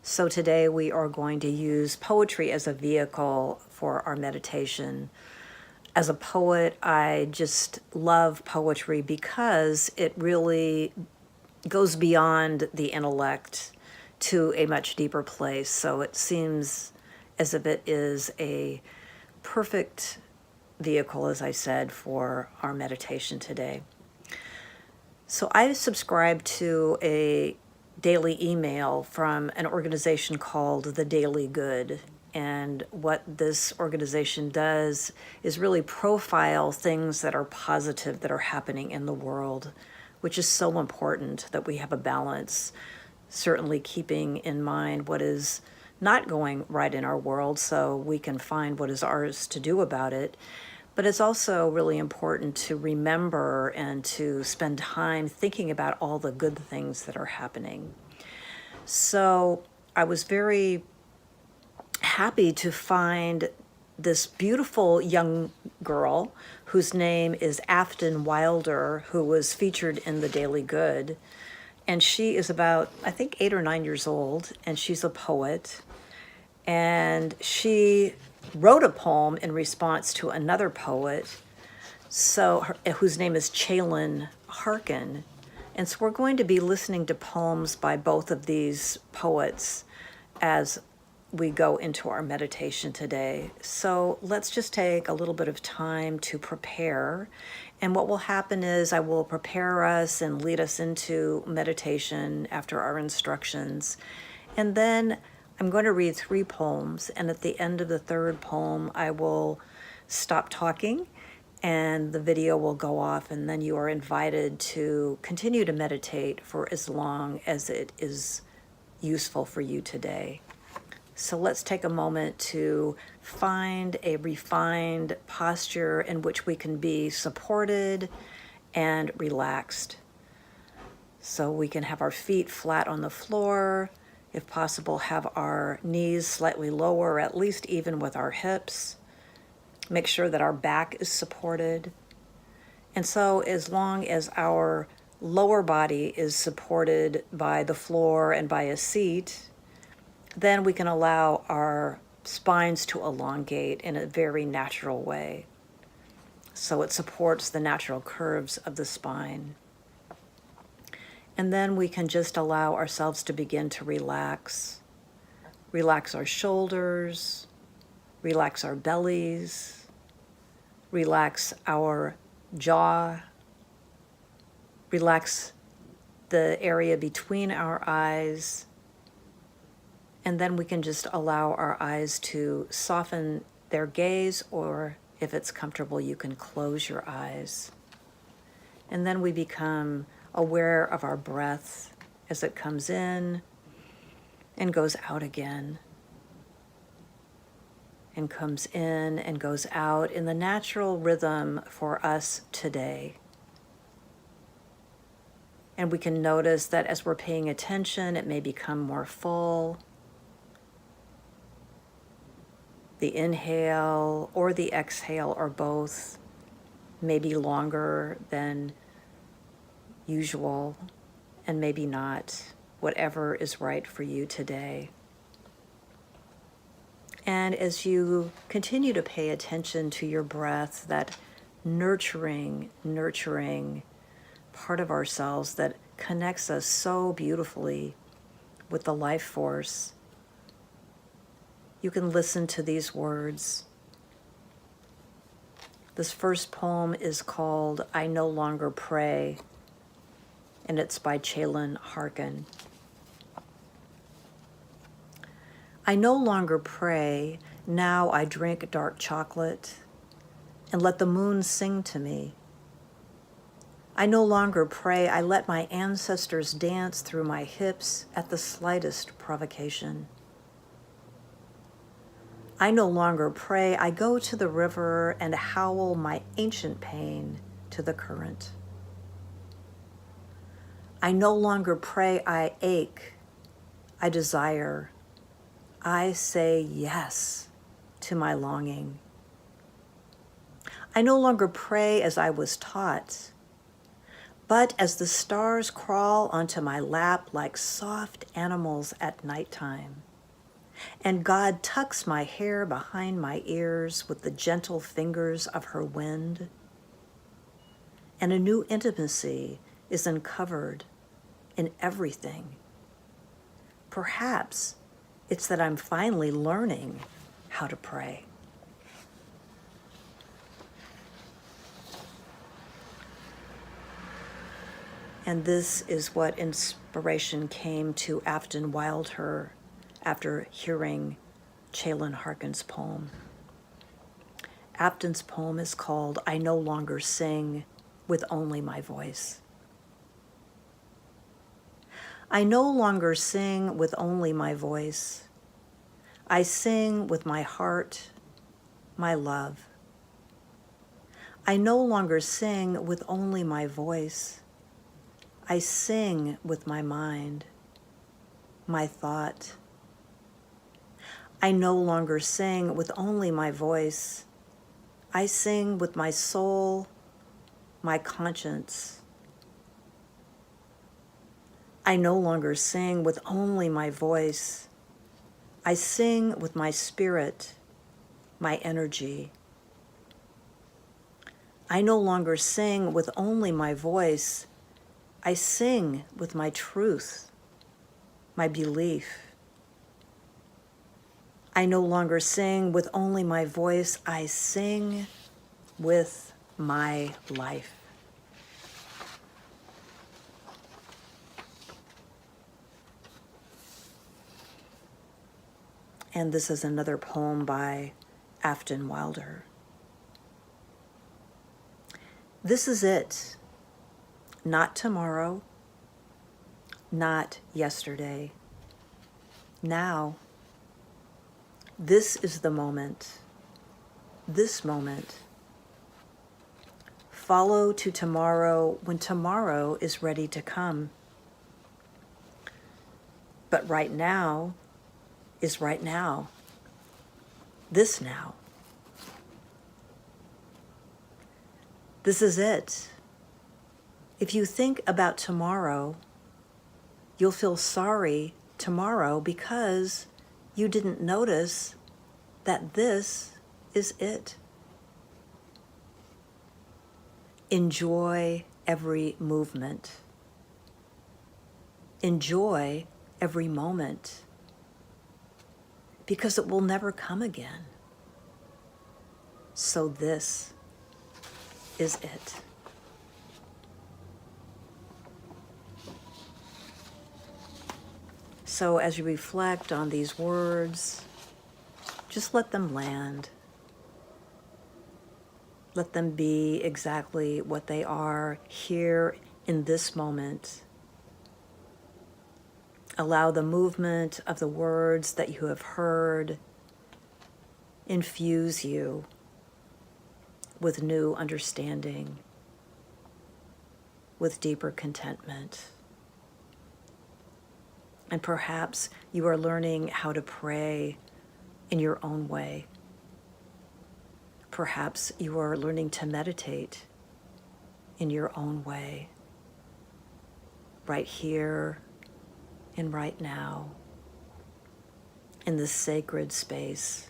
So today we are going to use poetry as a vehicle for our meditation. As a poet, I just love poetry because it really goes beyond the intellect to a much deeper place. So it seems as if it is a perfect vehicle, as I said, for our meditation today. So I subscribe to a daily email from an organization called The Daily Good. And what this organization does is really profile things that are positive that are happening in the world, which is so important that we have a balance, certainly keeping in mind what is not going right in our world so we can find what is ours to do about it. But it's also really important to remember and to spend time thinking about all the good things that are happening. So I was very happy to find this beautiful young girl whose name is Afton Wilder, who was featured in The Daily Good. And she is about, I think, 8 or 9 years old, and she's a poet. And she wrote a poem in response to another poet, whose name is Chalon Harkin. And so we're going to be listening to poems by both of these poets as we go into our meditation today. So let's just take a little bit of time to prepare. And what will happen is I will prepare us and lead us into meditation after our instructions. And then I'm going to read 3 poems. And at the end of the 3rd poem, I will stop talking and the video will go off. And then you are invited to continue to meditate for as long as it is useful for you today. So let's take a moment to find a refined posture in which we can be supported and relaxed. So we can have our feet flat on the floor, if possible, have our knees slightly lower, at least even with our hips. Make sure that our back is supported. And so as long as our lower body is supported by the floor and by a seat, then we can allow our spines to elongate in a very natural way. So it supports the natural curves of the spine. And then we can just allow ourselves to begin to relax. Relax our shoulders, relax our bellies, relax our jaw, relax the area between our eyes. And then we can just allow our eyes to soften their gaze, or if it's comfortable, you can close your eyes. And then we become aware of our breath as it comes in and goes out again, and comes in and goes out in the natural rhythm for us today. And we can notice that as we're paying attention, it may become more full. The inhale or the exhale or both may be longer than usual and maybe not, whatever is right for you today. And as you continue to pay attention to your breath, that nurturing part of ourselves that connects us so beautifully with the life force, you can listen to these words. This first poem is called I No Longer Pray, and it's by Chalon Harkin. I no longer pray, now I drink dark chocolate and let the moon sing to me. I no longer pray, I let my ancestors dance through my hips at the slightest provocation. I no longer pray, I go to the river and howl my ancient pain to the current. I no longer pray, I ache, I desire, I say yes to my longing. I no longer pray as I was taught, But as the stars crawl onto my lap like soft animals at nighttime, and God tucks my hair behind my ears with the gentle fingers of her wind, and a new intimacy is uncovered in everything. Perhaps it's that I'm finally learning how to pray. And this is what inspiration came to Afton Wilder after hearing Chalon Harkin's poem. Afton's poem is called I No Longer Sing with Only My Voice. I no longer sing with only my voice. I sing with my heart, my love. I no longer sing with only my voice. I sing with my mind, my thought. I no longer sing with only my voice. I sing with my soul, my conscience. I no longer sing with only my voice. I sing with my spirit, my energy. I no longer sing with only my voice. I sing with my truth, my belief. I no longer sing with only my voice. I sing with my life. And this is another poem by Afton Wilder. This is it. Not tomorrow, not yesterday. Now, this is the moment, this moment. Follow to tomorrow when tomorrow is ready to come. But right now is right now, this now. This is it. If you think about tomorrow, you'll feel sorry tomorrow because you didn't notice that this is it. Enjoy every movement. Enjoy every moment because it will never come again. So this is it. So as you reflect on these words, just let them land. Let them be exactly what they are here in this moment. Allow the movement of the words that you have heard infuse you with new understanding, with deeper contentment. And perhaps you are learning how to pray in your own way. Perhaps you are learning to meditate in your own way, right here and right now, in this sacred space